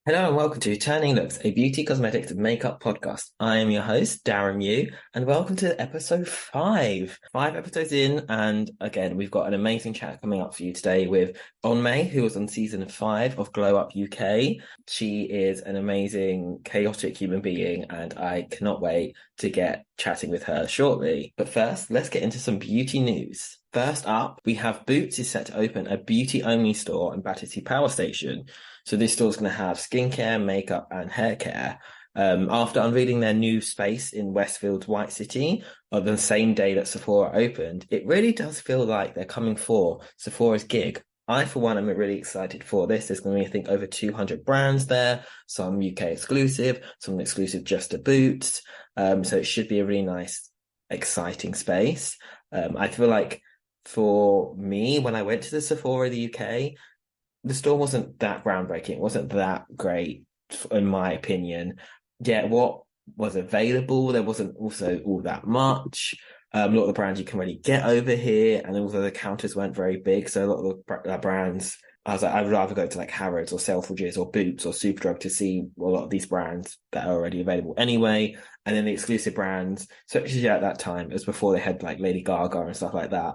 Hello and welcome to Turning Lewks, a beauty, cosmetics, and makeup podcast. I am your host, Darren Mew, and welcome to episode 5. 5 episodes in, and again, we've got an amazing chat coming up for you today with On-May, who was on season 5 of Glow Up UK. She is an amazing, chaotic human being, and I cannot wait to get chatting with her shortly. But first, let's get into some beauty news. First up, we have Boots is set to open a beauty-only store in Battersea Power Station. So this store is going to have skincare, makeup, and hair care. After unveiling their new space in Westfield's White City on the same day that Sephora opened, it really does feel like they're coming for Sephora's gig. I, for one, am really excited for this. There's going to be, I think, over 200 brands there, some UK exclusive, some exclusive just to Boots. So it should be a really nice, exciting space. I feel like for me, when I went to the Sephora the UK, the store wasn't that groundbreaking. It wasn't that great, in my opinion. Yet what was available, there wasn't also all that much. A lot of the brands you can really get over here, and also the counters weren't very big. So a lot of the brands, I was like, I'd rather go to like Harrods or Selfridges or Boots or Superdrug to see a lot of these brands that are already available anyway. And then the exclusive brands, especially at that time, it was before they had like Lady Gaga and stuff like that.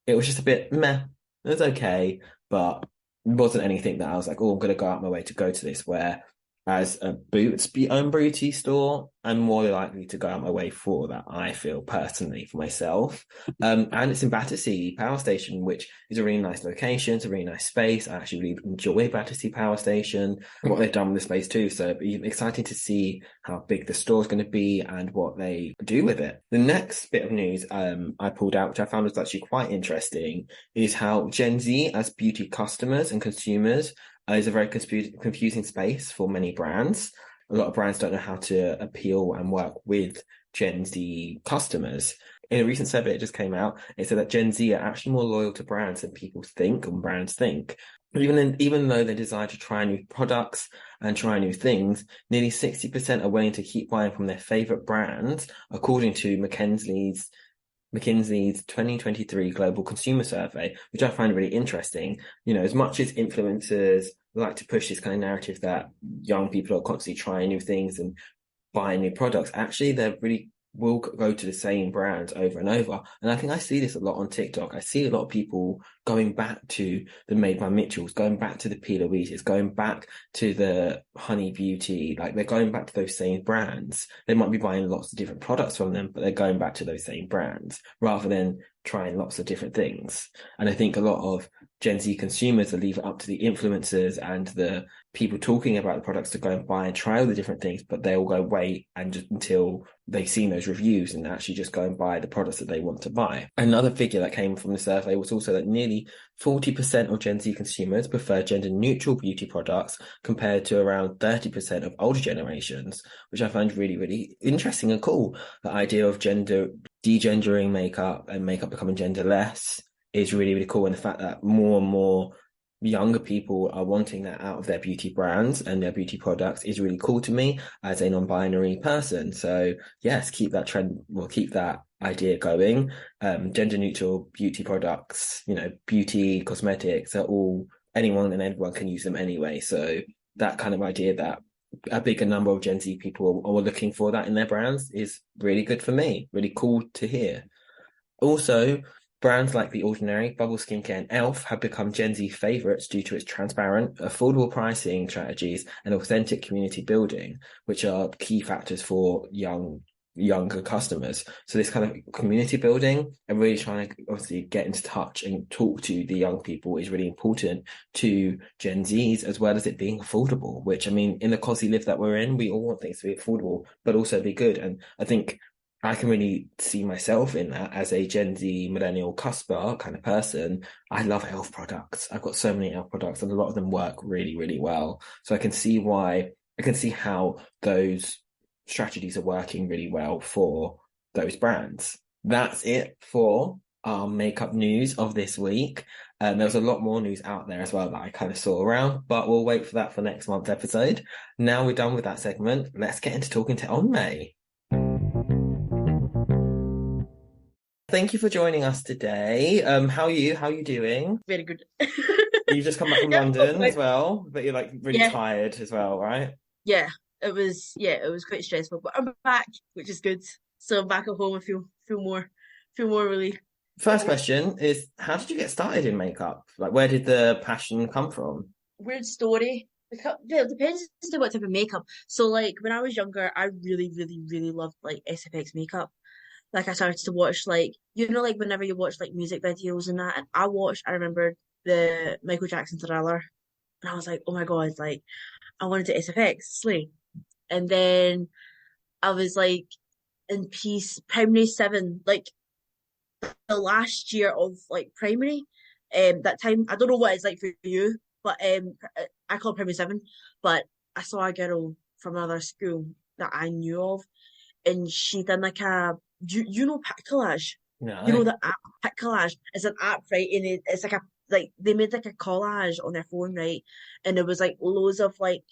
It was just a bit meh. It was okay, but wasn't anything that I was like, oh, I'm going to go out my way to go to this, where as a Boots own beauty store, I'm more likely to go out my way for that, I feel personally for myself. And it's in Battersea Power Station, which is a really nice location. It's a really nice space. I actually really enjoy Battersea Power Station and what they've done with the space too. So it'll be exciting to see how big the store is going to be and what they do with it. The next bit of news I pulled out, which I found was actually quite interesting, is how Gen Z as beauty customers and consumers is a very confusing space for many brands. A lot of brands don't know how to appeal and work with Gen Z customers. In a recent survey that just came out, it said that Gen Z are actually more loyal to brands than people think and brands think. Even though they desire to try new products and try new things, nearly 60% are willing to keep buying from their favorite brands, according to McKinsey's 2023 Global Consumer Survey, which I find really interesting. You know, as much as influencers like to push this kind of narrative that young people are constantly trying new things and buying new products, actually, they're really will go to the same brands over and over. And I think I see this a lot on TikTok. I see a lot of people going back to the Made by Mitchells, going back to the P. Louise's, going back to the Honey Beauty. Like, they're going back to those same brands. They might be buying lots of different products from them, but they're going back to those same brands rather than trying lots of different things. And I think a lot of Gen Z consumers will leave it up to the influencers and the people talking about the products to go and buy and try all the different things, but they'll go wait and just until they've seen those reviews and actually just go and buy the products that they want to buy. Another figure that came from the survey was also that nearly 40% of Gen Z consumers prefer gender neutral beauty products compared to around 30% of older generations, which I find really, really interesting and cool. The idea of degendering makeup and makeup becoming genderless is really, really cool. And the fact that more and more younger people are wanting that out of their beauty brands and their beauty products is really cool to me as a non-binary person. So yes, keep that trend, we'll keep that idea going. Gender neutral beauty products, you know, beauty cosmetics are all, anyone and everyone can use them anyway. So that kind of idea that a bigger number of Gen Z people are looking for that in their brands is really good for me, really cool to hear. Also, brands like The Ordinary, Bubble Skincare, and e.l.f. have become Gen Z favorites due to its transparent, affordable pricing strategies and authentic community building, which are key factors for younger customers. So this kind of community building and really trying to obviously get into touch and talk to the young people is really important to Gen Zs, as well as it being affordable, which, I mean, in the cosy live that we're in, we all want things to be affordable, but also be good. And I think I can really see myself in that as a Gen Z millennial cusper kind of person. I love e.l.f. products. I've got so many e.l.f. products and a lot of them work really, really well. So I can see how those strategies are working really well for those brands. That's it for our makeup news of this week. There was a lot more news out there as well that I kind of saw around, but we'll wait for that for next month's episode. Now we're done with that segment. Let's get into talking to On-May. Thank you for joining us today. How are you? How are you doing? Very good. You've just come back from London as well, but you're like really Yeah, tired as well, right? yeah. It was quite stressful, but I'm back, which is good. So I'm back at home. I feel more relief. First question is, how did you get started in makeup? Like, where did the passion come from? Weird story. Yeah, it depends on what type of makeup. So like when I was younger, I really, really, really loved like SFX makeup. Like I started to watch like like whenever you watch like music videos and that, and I remember the Michael Jackson Thriller, and I was like, oh my God, like I wanted to SFX slay. And then I was like in peace primary seven, like the last year of like primary. That time I don't know what it's like for you, but I call it primary seven. But I saw a girl from another school that I knew of, and she done like you know Pic Collage, you know No. the app Pic Collage. It's an app, right? And it's like they made like a collage on their phone, right? And there was like loads of like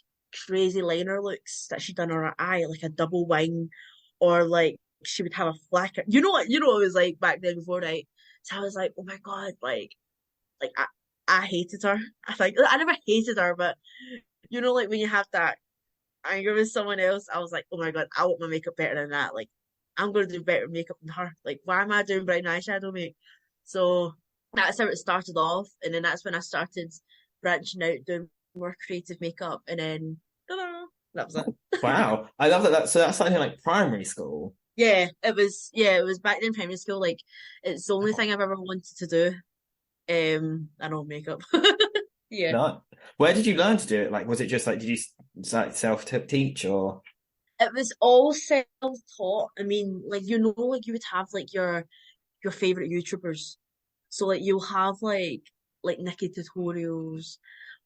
crazy liner looks that she'd done on her eye, like a double wing, or like she would have a flacker. You know what it was like back then before, right? So I was like, oh my God, like I hated her. I think I never hated her, but like when you have that anger with someone else, I was like, oh my God, I want my makeup better than that. Like, I'm going to do better makeup than her. Like, why am I doing brown eyeshadow make? So that's how it started off. And then that's when I started branching out, doing more creative makeup. And then, ta-da, that was it. Wow. I love that. So that's something like primary school. Yeah, it was back in primary school. Like, it's the only thing I've ever wanted to do. I know makeup. Yeah. No. Where did you learn to do it? Like, was it just like, did you like self-teach or? It was all self-taught. I mean, like like you would have like your favorite YouTubers. So like you'll have like Nikki tutorials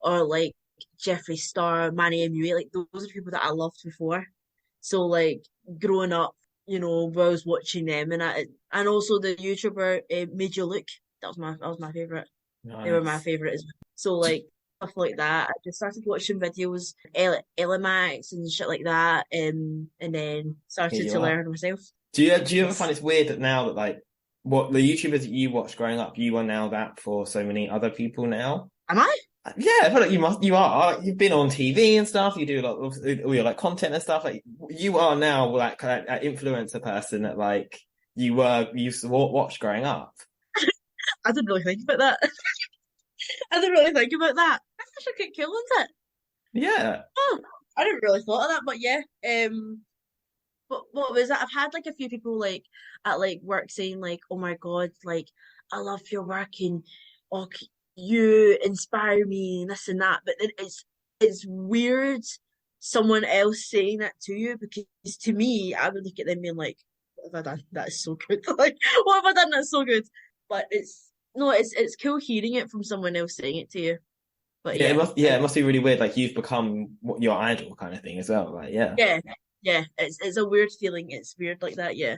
or like Jeffree Star, Manny Mew, like those are people that I loved before. So like growing up, where I was watching them and also the YouTuber Made You Look. That was my favorite. They were my Nice. favorite as well. So like stuff like that. I just started watching videos, Max and shit like that, and then Here started you to are. learn myself. Do you ever find Yes. it's weird that now that like what the YouTubers that you watched growing up, you are now that for so many other people now? Am I? Yeah, I feel like you are. Like, you've been on TV and stuff. You do a lot of all your like content and stuff. Like you are now like that influencer person that like you used to watch growing up. I didn't really think about that. I didn't really think about that. That's actually quite cool, isn't it? Yeah. Oh, I didn't really thought of that, but yeah. But what was it? I've had like a few people like at like work saying like, "Oh my God, like I love your work and oh, you inspire me and this and that." But then it's weird someone else saying that to you because to me, I would look at them being like, "What have I done? That is so good. Like, what have I done? That's so good." But it's no, it's cool hearing it from someone else saying it to you. But Yeah, yeah, it must be really weird. Like you've become your idol kind of thing as well. Like, yeah, yeah, yeah. It's a weird feeling. It's weird like that. Yeah.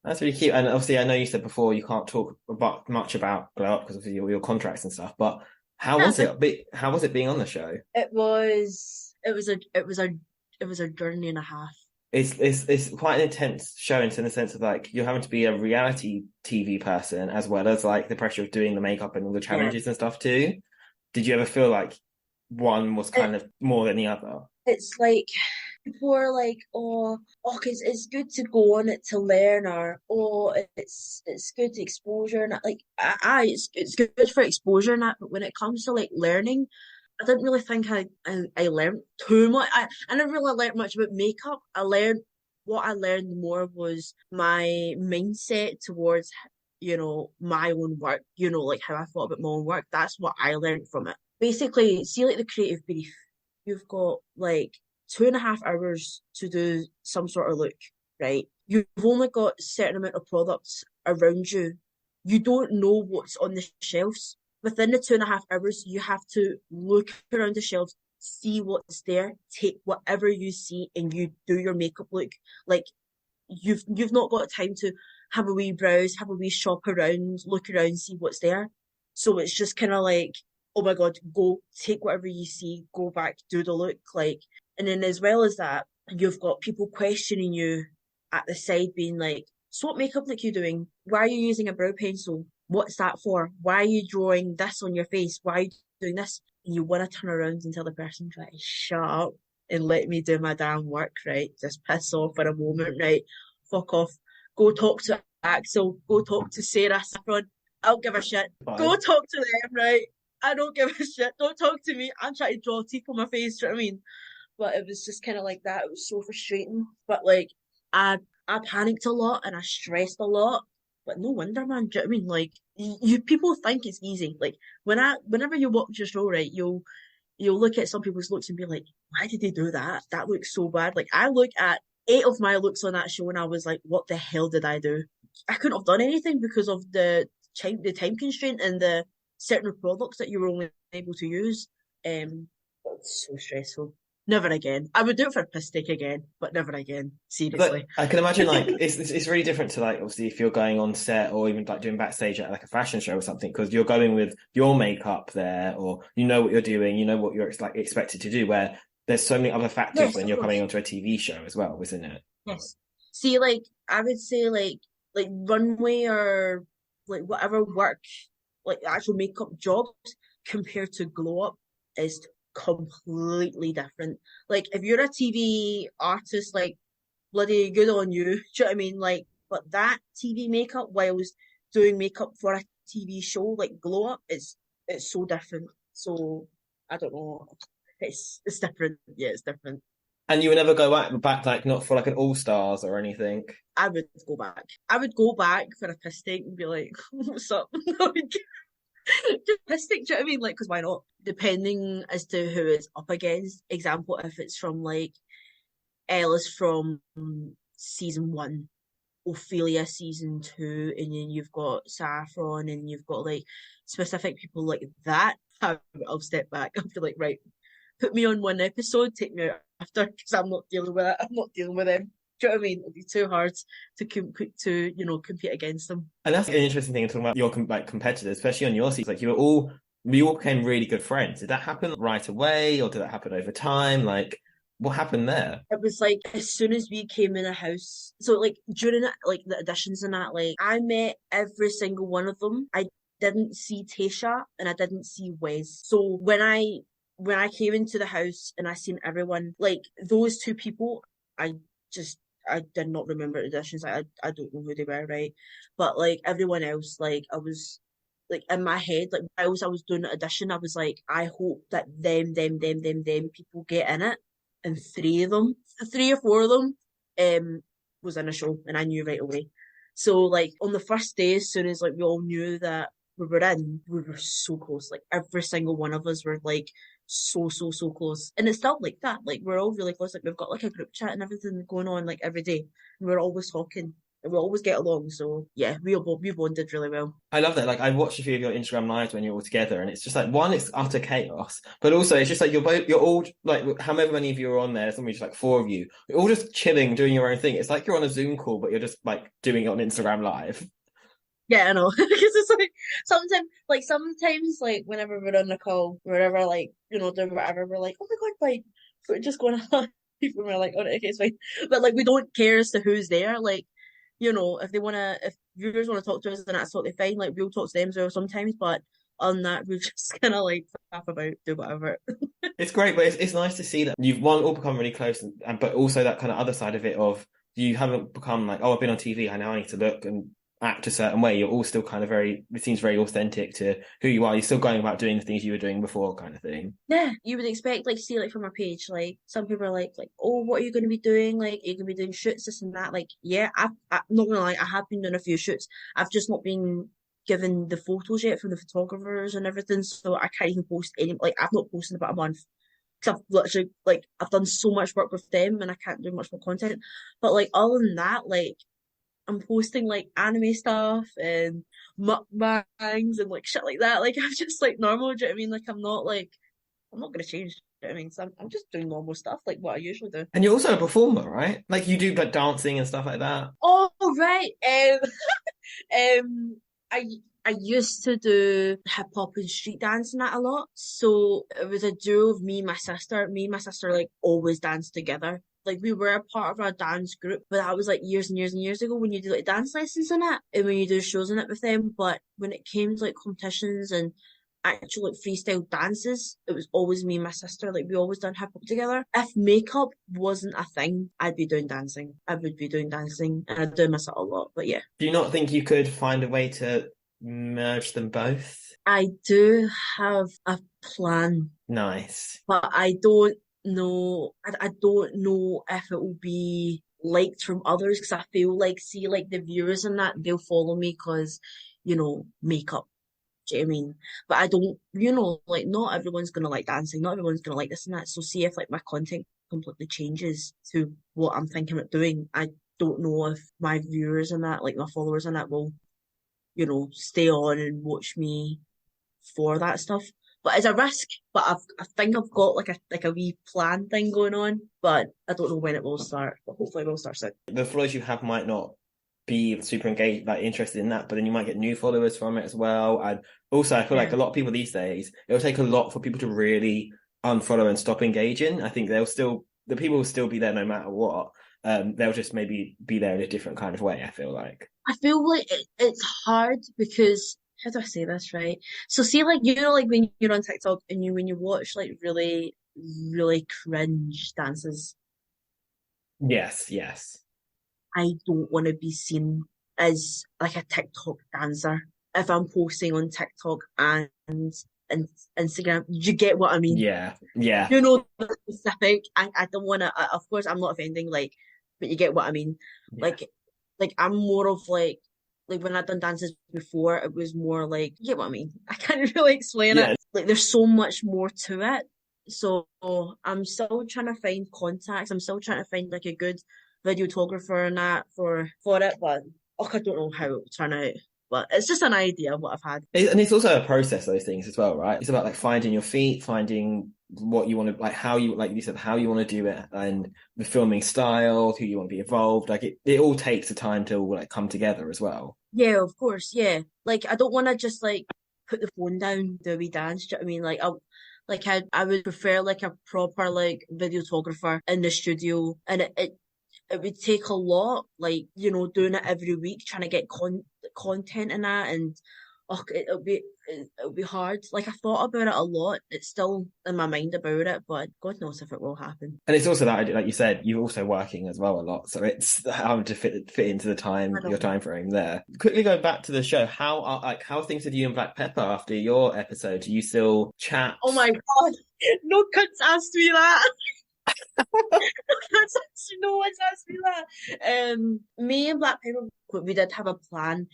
that's really cute. And obviously, I know you said before you can't talk about much about Glow Up because of your contracts and stuff. But how Yeah, was it? How was it being on the show? it was a journey and a half. It's quite an intense show in the sense of like you're having to be a reality TV person as well as like the pressure of doing the makeup and all the Yeah. challenges and stuff too. Did you ever feel like one was It, kind of more than the other? it's like people are like, oh, 'cause it's good to go on it to learn, or it's good to exposure and that. Like, it's good for exposure and that. But when it comes to like learning, I didn't really think I learned too much. I never really learned much about makeup. What I learned more was my mindset towards, my own work, like how I thought about my own work. That's what I learned from it. Basically, see like the creative brief. You've got like 2.5 hours to do some sort of look, right? You've only got a certain amount of products around you. You don't know what's on the shelves. Within the 2.5 hours, you have to look around the shelves, see what's there, take whatever you see, and you do your makeup look. Like you've not got time to have a wee browse, have a wee shop around, look around, see what's there. So it's just kind of like, oh my God, go take whatever you see, go back, do the look, like, and then as well as that, you've got people questioning you at the side, being like, "So what makeup look you doing? Why are you using a brow pencil? what's that for? Why are you drawing this on your face? Why are you doing this? And you want to turn around and tell the person, right, shut up and let me do my damn work, right? Just piss off for a moment, right? Fuck off. Go talk to Axel. Go talk to Sarah Saffron. I don't give a shit. Go Fine. talk to them, right? I don't give a shit. Don't talk to me. I'm trying to draw teeth on my face. Do you know what I mean? But it was just kind of like that. It was so frustrating. But like, I I panicked a lot and I stressed a lot. But no wonder, man. Do you know what I mean? Like, you people think it's easy. Like whenever you watch your show, right, you'll look at some people's looks and be like, why did they do that? That looks so bad. Like I look at 8 of my looks on that show and I was like, what the hell did I do? I couldn't have done anything because of the time constraint and the certain products that you were only able to use. It's so stressful. Never again. I would do it for a piss take again, but never again. But Seriously. I can imagine like it's really different to like obviously if you're going on set or even like doing backstage at like a fashion show or something because you're going with your makeup there or you know what you're doing, you know what you're like expected to do. Where there's so many other factors Yes, when of you're coming course. onto a TV show as well, isn't it? Yes. See, like I would say, like runway or like whatever work, like actual makeup jobs compared to glow up is completely different. Like if you're a TV artist, like bloody good on you. Do you know what I mean? Like, but that TV makeup whilst doing makeup for a TV show, like glow up, it's so different. So I don't know. It's different. Yeah, it's different. And you would never go back like not for like an All Stars or anything. I would go back. I would go back for a piss take and be like, "What's up?" Just piss take. Do you know what I mean? Like, because why not? Depending as to who it's up against. Example, if it's from like Ella's from season 1, Ophelia season 2, and then you've got Saffron, and you've got like specific people like that. I'll step back. I'll be like, right, put me on one episode, take me out after, because I'm not dealing with it. I'm not dealing with them. Do you know what I mean? It'll be too hard to compete against them. And that's an interesting thing to talk about your like competitors, especially on your season. Like you all became really good friends. Did that happen right away, or did that happen over time? Like, what happened there? It was like as soon as we came in a house, so like during it, like the auditions and that, like I met every single one of them. I didn't see Tasha and I didn't see Wes. So when I came into the house and I seen everyone, like those two people, I just I did not remember the auditions. I don't know who they were, right? But like everyone else, like I was like in my head, like whilst I was doing the audition, I was like, I hope that them people get in it, and 3 or 4 of them, was in a show, and I knew right away. So like on the first day, as soon as like we all knew that we were in, we were so close. Like every single one of us were like so close, and it's still like that. Like we're all really close. Like we've got like a group chat and everything going on like every day, and we're always talking. And we always get along, so yeah, we bonded really well. I love that. Like I watched a few of your Instagram lives when you're all together, and it's just like one, it's utter chaos, but also it's just like you're all like however many of you are on there. There's only just like 4 of you. You're all just chilling, doing your own thing. It's like you're on a Zoom call, but you're just like doing it on Instagram Live. Yeah, I know. Because it's like sometimes like whenever we're on the call, wherever like, doing whatever, we're like, oh my God, like we're just going on. People are like, oh, okay, it's fine. But like we don't care as to who's there. Like, if viewers wanna talk to us, then that's totally fine. Like we'll talk to them as well sometimes, but on that we've just kinda like laugh about, do whatever. It's great, but it's nice to see that you've one all become really close, and but also that kind of other side of it of you haven't become like, oh, I've been on TV, I now need to look and act a certain way. You're all still kind of very, it seems very authentic to who you are. You're still going about doing the things you were doing before, kind of thing. Yeah, you would expect like see like from our page, like some people are like, oh, what are you going to be doing? Like, are you going to be doing shoots, this and that? Like, yeah, I'm not gonna lie, I have been doing a few shoots. I've just not been given the photos yet from the photographers and everything, so I can't even post any. Like, I've not posted in about a month because I've literally like I've done so much work with them and I can't do much more content. But like other than that, like I'm posting like anime stuff and mukbangs and like shit like that. Like I'm just like normal. Do you know what I mean? Like I'm not gonna change. Do you know what I mean? So I'm just doing normal stuff like what I usually do. And you're also a performer, right? Like you do like dancing and stuff like that. Oh right. Um, I I used to do hip hop and street dancing that a lot. So it was a duo of me and my sister. Me and my sister like always danced together. like we were a part of a dance group, but that was like years and years and years ago when you do like dance lessons and that, and when you do shows in it with them. But when it came to like competitions and actual like freestyle dances, it was always me and my sister. Like we always done hip hop together. If makeup wasn't a thing, I'd be doing dancing. I would be doing dancing, and I do miss it a lot. But yeah, Do you not think you could find a way to merge them both? I do have a plan, Nice. but I don't know. I don't know if it will be liked from others because I feel like, see, like the viewers and that, they'll follow me because, makeup. Do you know what I mean? But I don't, like not everyone's gonna like dancing, not everyone's gonna like this and that. So see if like my content completely changes to what I'm thinking about doing, I don't know if my viewers and that, like my followers and that will, stay on and watch me for that stuff. But it's a risk. But I think I've got like a wee plan thing going on, but I don't know when it will start. But hopefully it will start soon. The followers you have might not be super engaged, like interested in that, but then you might get new followers from it as well. And also, I feel like Yeah. a lot of people these days, it'll take a lot for people to really unfollow and stop engaging. I think the people will still be there no matter what. They'll just maybe be there in a different kind of way, I feel like. I feel like it's hard because how do I say this right? So see, like like when you're on TikTok and when you watch like really, really cringe dances, Yes, yes. I don't want to be seen as like a TikTok dancer if I'm posting on TikTok and Instagram. You get what I mean? Yeah, yeah, The specific. I don't want to. Of course, I'm not offending. Like, but you get what I mean. yeah. Like, I'm more of like when I've done dances before, it was more like you get what I mean. I can't really explain it. Yeah, Like, there's so much more to it. So I'm still trying to find contacts. I'm still trying to find like a good videographer and that for it, but I don't know how it'll turn out. But it's just an idea of what I've had. And it's also a process, those things as well, right? It's about like finding your feet, finding what you want to, like how you, like you said, how you want to do it, and the filming style, who you want to be involved. Like it all takes a time to like come together as well. Yeah, of course, yeah. Like I don't want to just like put the phone down, do a wee dance. Do you know what I mean? I would prefer like a proper like videographer in the studio, and it would take a lot, like doing it every week, trying to get content in that, and it'll be hard. Like I've thought about it a lot. It's still in my mind about it, but God knows if it will happen. And it's also that idea, like you said, you're also working as well a lot, so it's having to fit into the I your know. time frame there. Quickly going back to the show, how are things with you and Black Pepper after your episode? Do you still chat? Oh my God, no cunts asked me that. No one's asked me that. Me and Black Pepper, we did have a plan,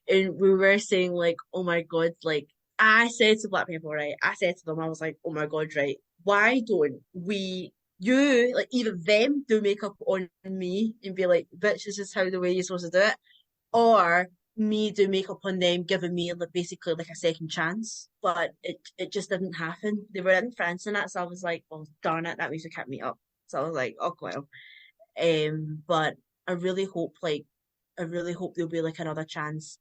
and we were saying like, oh my God, like I said to Black Pepper, right? I said to them, I was like, oh my God, right? Why don't you, like either them do makeup on me and be like, bitch, this is how the way you're supposed to do it, or me do makeup on them, giving me like basically like a second chance. But it just didn't happen. They were in France and that, so I was like, oh darn it, that means they kept me up. So I was like, oh well. But I really hope there'll be like another chance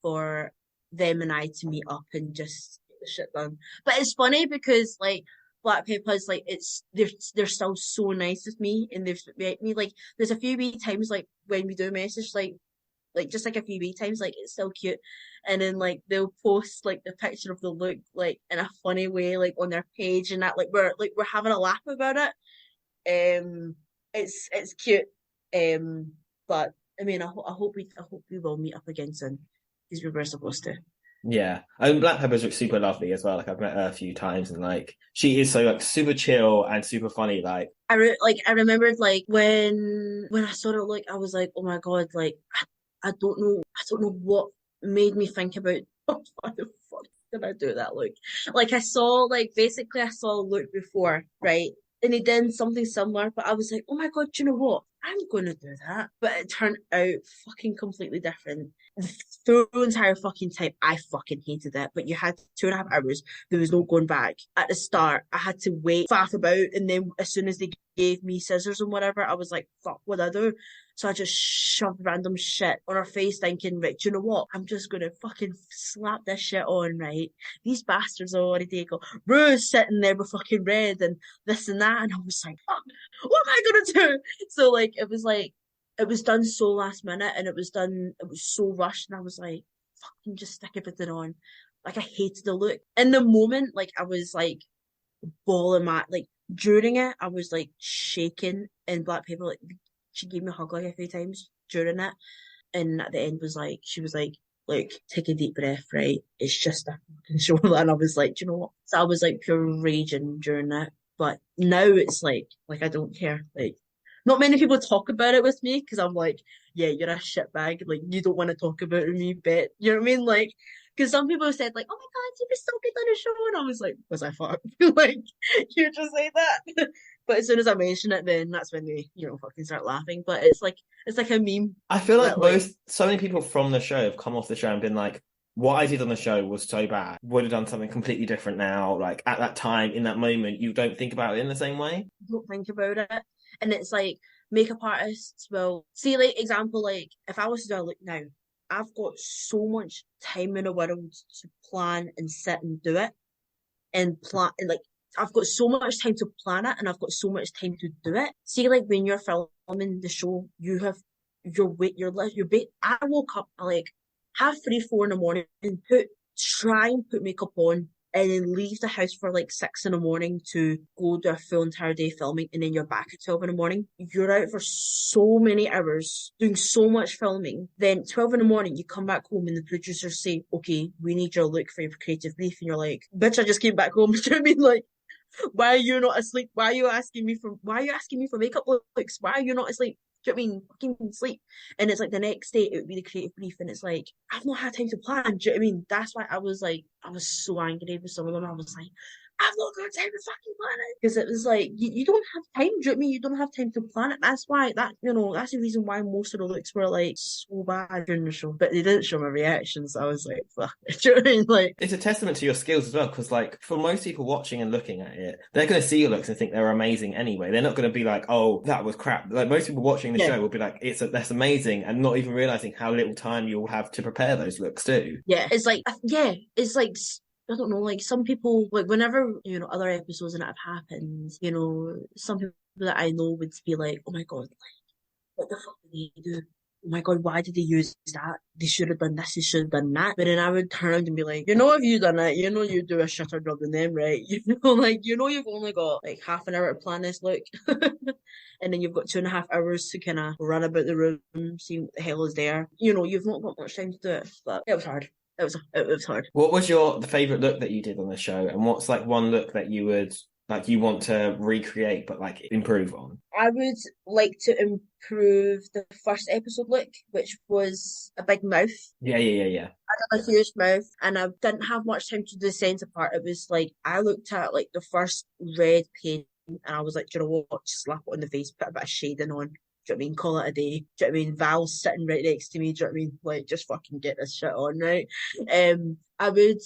for them and I to meet up and just get the shit done. But it's funny because like Black Pepper's like they're still so nice with me and they've met me. Like there's a few wee times like when we do message like just like a few wee times, like it's still cute. And then like they'll post like the picture of the look like in a funny way, like on their page and that like we're having a laugh about it. It's cute. But I mean, I hope we will meet up again soon because we were supposed to. Yeah, and Black Pepper's super lovely as well. Like I've met her a few times, and like she is so like super chill and super funny. Like I remembered like when I saw it, like I was like, oh my God, like I don't know what made me think about why the fuck did I do that look? Like I saw like basically I saw a look before, right? And he did something similar, but I was like, oh my God, do you know what? I'm gonna do that. But it turned out fucking completely different. the full entire fucking time, I fucking hated it. But you had 2.5 hours. There was no going back. At the start, I had to wait, faff about, and then as soon as they gave me scissors and whatever, I was like, fuck, what do I do? So I just shoved random shit on her face, thinking, right, do you know what? I'm just gonna fucking slap this shit on, right? These bastards are already go, Rue's sitting there with fucking red and this and that, and I was like, fuck, what am I gonna do? So like it was done so last minute and it was so rushed and I was like, fucking just stick everything on. Like I hated the look. In the moment, like I was like bawling my like during it, I was like shaking and Black Pepper like she gave me a hug like a few times during it. And at the end was like she was like, take a deep breath, right? It's just a fucking show. And I was like, do you know what? So I was like pure raging during it. But now it's like I don't care. Like not many people talk about it with me because I'm like, yeah, you're a shitbag. Like, you don't want to talk about me, bet. You know what I mean? Like, because some people said, like, oh my God, you were so good on the show. And I was like, was I fucked? Like, you just say that. But as soon as I mention it, then that's when they, fucking start laughing. But it's like a meme I feel like that, like, so many people from the show have come off the show and been like, what I did on the show was so bad. Would have done something completely different now. Like at that time, in that moment, you don't think about it in the same way. don't think about it. And it's like makeup artists will see, like, example, like if I was to do a look now, I've got so much time in the world to plan and sit and do it and plan and like I've got so much time to plan it and I've got so much time to do it. See, like when you're filming the show, you have your wait, your bait. I woke up at like 3:30, 4 in the morning and try and put makeup on and then leave the house for like 6 in the morning to go do a full entire day filming and then you're back at 12 in the morning. You're out for so many hours doing so much filming. Then 12 in the morning, you come back home and the producers say, okay, we need your look for your creative brief. And you're like, bitch, I just came back home. Do you know what I mean? Like, why are you not asleep? Why are you asking me for makeup looks? Why are you not asleep? Do you know what I mean? Fucking sleep. And it's like the next day it would be the creative brief and it's like, I've not had time to plan. Do you know what I mean? That's why I was like, I was so angry with some of them. I was like, I've not got time to fucking plan it. Because it was like, you don't have time, do you know what I mean? You don't have time to plan it. That's why that's the reason why most of the looks were like so bad during the show. But they didn't show my reactions. So I was like, fuck. Do you know what I mean? Like, It's a testament to your skills as well, because like for most people watching and looking at it, they're going to see your looks and think they're amazing anyway. They're not going to be like, "Oh, that was crap." Like most people watching the yeah. show will be like, "That's amazing," and not even realizing how little time you'll have to prepare those looks too. Yeah, it's like I don't know, like some people, like whenever, other episodes and it have happened, some people that I know would be like, oh my God, like, what the fuck did they do? Oh my God, why did they use that? They should have done this, they should have done that. But then I would turn around and be like, have you done it? You do a shitter job than them, right? Like, you've only got like half an hour to plan this look. And then you've got 2.5 hours to kind of run about the room, see what the hell is there. You've not got much time to do it, but it was hard. It was hard. What was the favorite look that you did on the show, and what's like one look that you want to recreate but like improve on? I would like to improve the first episode look, which was a big mouth. Yeah. I did a huge mouth, and I didn't have much time to do the center part. It was like I looked at like the first red paint, and I was like, do you know what? Just slap it on the face, put a bit of shading on. Do you know what I mean? Call it a day. Do you know what I mean? Val's sitting right next to me. Do you know what I mean? Like, just fucking get this shit on, right? I would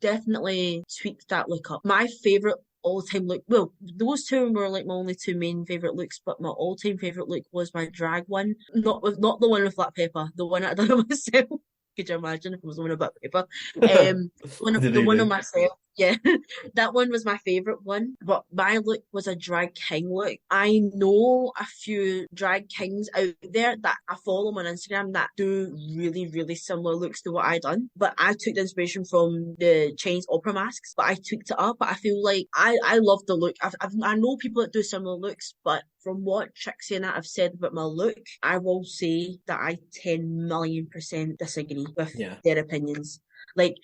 definitely tweak that look up. My favorite all-time look, well, those two were like my only two main favorite looks, but my all-time favorite look was my drag one. Not the one with Black Pepper, the one I done myself. Could you imagine if it was the one with Black Pepper? The one on myself. Yeah, that one was my favorite one. But my look was a drag king look. I know a few drag kings out there that I follow on Instagram that do really, really similar looks to what I done. But I took the inspiration from the Chinese opera masks, but I tweaked it up. But I feel like I love the look. I know people that do similar looks, but from what Trixie and I have said about my look, I will say that I 10 million% disagree with their opinions. Like,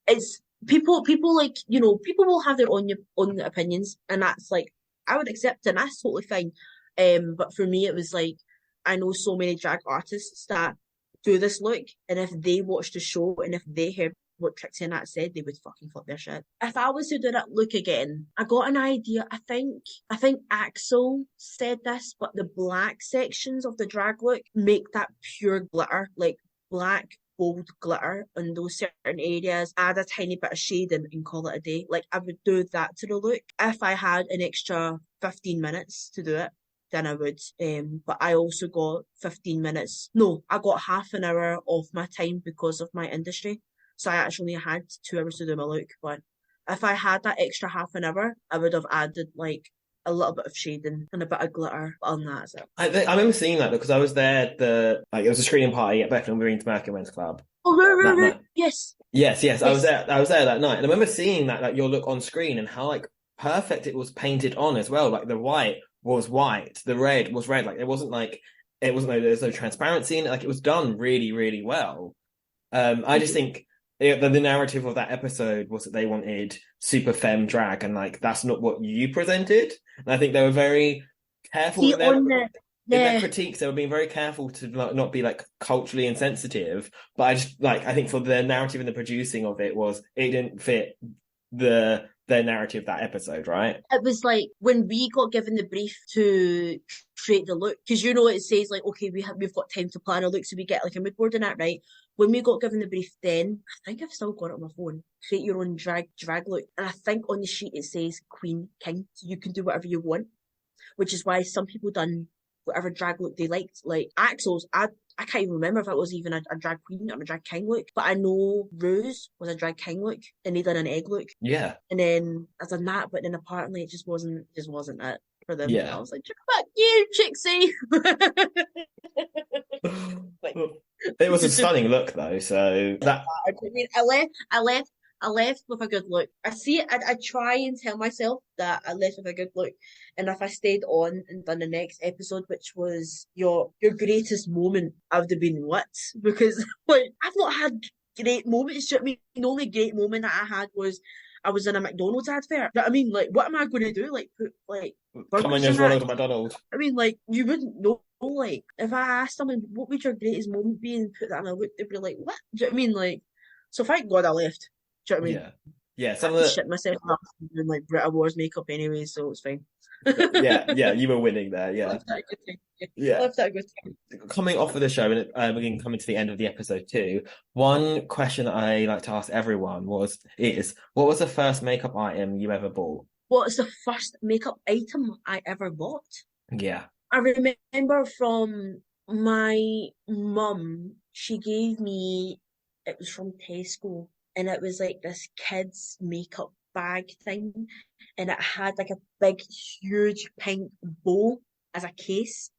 it's people like people will have their own opinions, and that's like I would accept it, and that's totally fine. But for me, it was like I know so many drag artists that do this look, and if they watched the show and if they heard what Trixie and that said, they would fucking flip their shit. If I was to do that look again, I got an idea. I think Axel said this, but the black sections of the drag look make that pure glitter, like black bold glitter on those certain areas, add a tiny bit of shading and call it a day. Like I would do that to the look. If I had an extra 15 minutes to do it, then I would. But I also got 15 minutes. No, I got half an hour of my time because of my industry. So I actually had 2 hours to do my look. But if I had that extra half an hour, I would have added like a little bit of shading and a bit of glitter on that as well. I remember seeing that because I was there. It was a screening party at Beckham Green's American Men's Club Oh, right, that right, right. night. Yes, Yes. I was yes. there. I was there that night, and I remember seeing that, like, your look on screen and how like perfect it was painted on as well. Like the white was white, the red was red. Like it wasn't like there's no transparency in it. Like it was done really, really well. I just think the narrative of that episode was that they wanted super femme drag, and like that's not what you presented. And I think they were very careful See, on the, in their yeah. critiques. They were being very careful to not be like culturally insensitive. But I think for the narrative and the producing of it didn't fit their narrative that episode, right? It was like when we got given the brief to create the look, because it says like, okay, we've got time to plan a look, so we get like a mood board and that, right? When we got given the brief, then I think I've still got it on my phone. Create your own drag look, and I think on the sheet it says Queen King, so you can do whatever you want, which is why some people done whatever drag look they liked. Like Axel's, I can't even remember if it was even a drag queen or a drag king look, but I know Rose was a drag king look, and they done an egg look. Yeah. And then I done that, but then apparently it just wasn't it for them. Yeah. I was like, fuck you, Trixie. Like, it was a stunning look though. So that I mean, I left with a good look. I try and tell myself that I left with a good look, and if I stayed on and done the next episode, which was your greatest moment, I would have been what? Because like I've not had great moments. Do you know what I mean? The only great moment that I had was I was in a McDonald's advert. Do you know what I mean? Like, what am I going to do? Like, put like come on, burgers in as that? Ronald McDonald. I mean, like, you wouldn't know. Like, if I asked someone, what would your greatest moment be, and put that in a look, they'd be like, what? Do you know what I mean? Like, so thank God I left. Do you know what I mean? Yeah. I Some had of to the shit myself up doing like Brit Wars makeup anyway, so it's fine. yeah, you were winning there. Yeah. Left that good time. Yeah. Left that good time. Coming off of the show, and we're going to come to the end of the episode too. One question that I like to ask everyone is what was the first makeup item you ever bought? What's the first makeup item I ever bought? Yeah. I remember from my mum, she gave me, it was from Tesco, and it was like this kids' makeup bag thing, and it had like a big, huge pink bow as a case,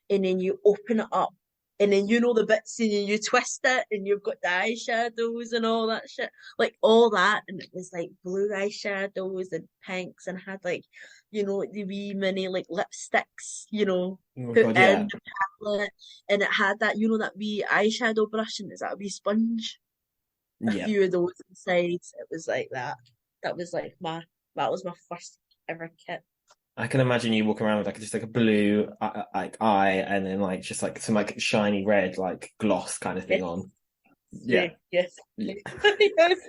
and then you open it up, and then the bits, and then you twist it, and you've got the eyeshadows and all that shit, like all that, and it was like blue eyeshadows and pinks, and had like, the wee mini like lipsticks, Oh my put God, in yeah. the palette, and it had that, that wee eyeshadow brush, and is that a wee sponge? A Yeah. few of those inside. It was like that. That was like that was my first ever kit. I can imagine you walking around with like just like a blue like eye, and then like just like some like shiny red like gloss kind of thing on. Yeah. Yes. Yeah. Yes.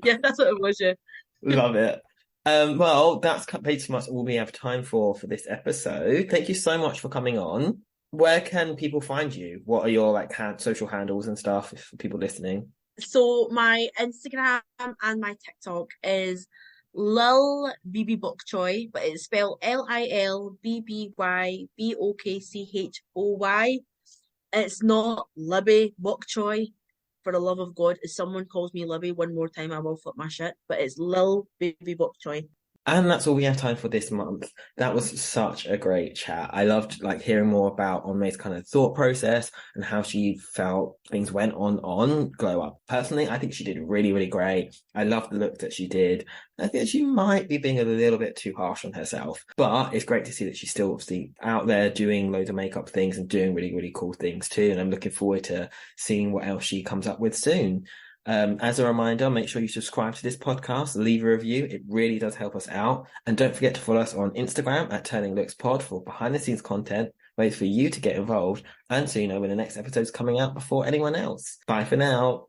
Yeah, that's what it was, yeah. Love it. Well, that's pretty much all we have time for this episode. Thank you so much for coming on. Where can people find you? What are your like social handles and stuff for people listening? So my Instagram and my TikTok is Lil Bibi Bok Choy, but it's spelled LILBBYBOKCHOY. It's not Libby Bok Choy. For the love of God, if someone calls me Libby one more time, I will flip my shit. But it's Lil Bibi Bok Choy. And that's all we have time for this month. That was such a great chat. I loved like hearing more about On-May's kind of thought process and how she felt things went on Glow Up. Personally, I think she did really, really great. I loved the look that she did. I think she might be being a little bit too harsh on herself, but it's great to see that she's still obviously out there doing loads of makeup things and doing really, really cool things too. And I'm looking forward to seeing what else she comes up with soon. As a reminder, make sure you subscribe to this podcast, leave a review. It really does help us out. And don't forget to follow us on Instagram at Turning Lewks Pod for behind the scenes content, ways for you to get involved, and so you know when the next episode's coming out before anyone else. Bye for now.